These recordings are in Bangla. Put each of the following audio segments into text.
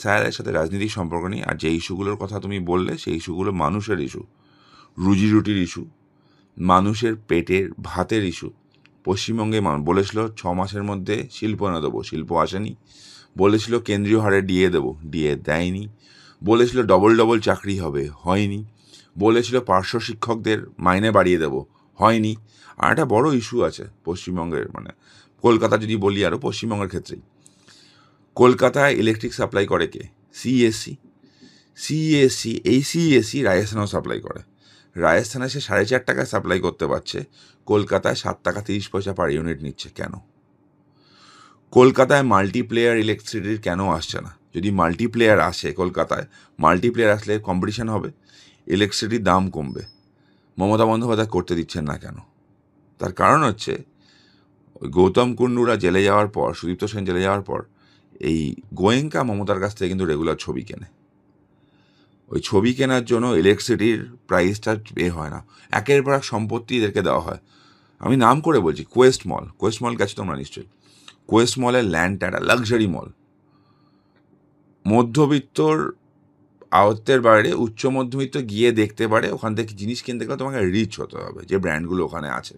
এসআইআরের সাথে রাজনীতির সম্পর্ক নেই। আর যে ইস্যুগুলোর কথা তুমি বললে সেই ইস্যুগুলো মানুষের ইস্যু, রুজি রুটির ইস্যু, মানুষের পেটের ভাতের ইস্যু। পশ্চিমবঙ্গে বলেছিল 6 মাসের মধ্যে শিল্প এনে দেবো, শিল্প আসেনি। বলেছিল কেন্দ্রীয় হারে ডিএ দেবো, ডিএ দেয়নি। বলেছিল ডবল ডবল চাকরি হবে, হয়নি। বলেছিল পার্শ্ব শিক্ষকদের মাইনে বাড়িয়ে দেবো, হয়নি। আর একটা বড় ইস্যু আছে পশ্চিমবঙ্গের, কলকাতা যদি বলি, আরও পশ্চিমবঙ্গের ক্ষেত্রেই কলকাতায় ইলেকট্রিক সাপ্লাই করে কে? সিইএসসি। এই সিইএসসি রাজস্থানেও সাপ্লাই করে। রাজস্থানে সে 4.5 টাকায় সাপ্লাই করতে পারছে, কলকাতায় 7 টাকা 30 পয়সা পার ইউনিট নিচ্ছে। কেন? কলকাতায় মাল্টিপ্লেয়ার ইলেকট্রিসিটির কেন আসছে না? যদি মাল্টিপ্লেয়ার আসে কলকাতায়, মাল্টিপ্লেয়ার আসলে কম্পিটিশন হবে, ইলেকট্রিসিটির দাম কমবে। মমতা বন্দ্যোপাধ্যায় করতে দিচ্ছেন না কেন? তার কারণ হচ্ছে ওই গৌতম কুণ্ডুরা জেলে যাওয়ার পর, সুদীপ্ত সেন জেলে যাওয়ার পর, এই গোয়েঙ্কা মমতার কাছ থেকে কিন্তু রেগুলার ছবি কেনে। ওই ছবি কেনার জন্য ইলেকট্রিসিটির প্রাইসটা হয় না, একের পর এক সম্পত্তি এদেরকে দেওয়া হয়। আমি নাম করে বলছি, কোয়েস্ট মল গেছো তোমরা নিশ্চয়ই। কোয়েস্ট মলের ল্যান্ডটা একটা লাক্সারি মল। মধ্যবিত্তর আয়ত্তের বাইরে উচ্চ মধ্যবিত্ত গিয়ে দেখতে পারে, ওখান থেকে জিনিস কিনতে গেলে তোমাকে রিচ হতে হবে, যে ব্র্যান্ডগুলো ওখানে আছে।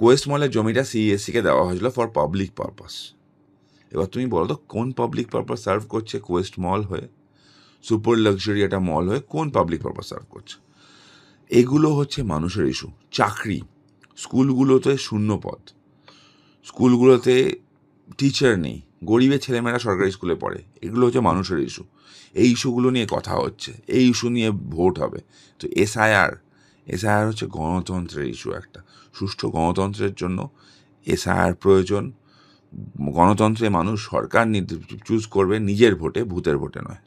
কোয়েস্ট মলের জমিটা সিইএসসিকে দেওয়া হয়েছিল ফর পাবলিক পারপাস। এবার তুমি বলো তো, কোন পাবলিক পারপাস সার্ভ করছে কোয়েস্ট মল হয়ে? সুপার লাক্সারি একটা মল হয়ে কোন পাবলিক পারপাস সার্ভ করছে? এগুলো হচ্ছে মানুষের ইস্যু। চাকরি, স্কুলগুলোতে শূন্য পদ, স্কুলগুলোতে টিচার নেই, গরিবের ছেলেমেয়েরা সরকারি স্কুলে পড়ে। এগুলো হচ্ছে মানুষের ইস্যু। এই ইস্যুগুলো নিয়ে কথা হচ্ছে, এই ইস্যু নিয়ে ভোট হবে। তো এসআইআর হচ্ছে গণতন্ত্রের ইস্যু একটা। সুষ্ঠু গণতন্ত্রের জন্য এসআইআর প্রয়োজন। গণতন্ত্রে মানুষ সরকার চুজ করবে নিজের ভোটে, ভূতের ভোটে নয়।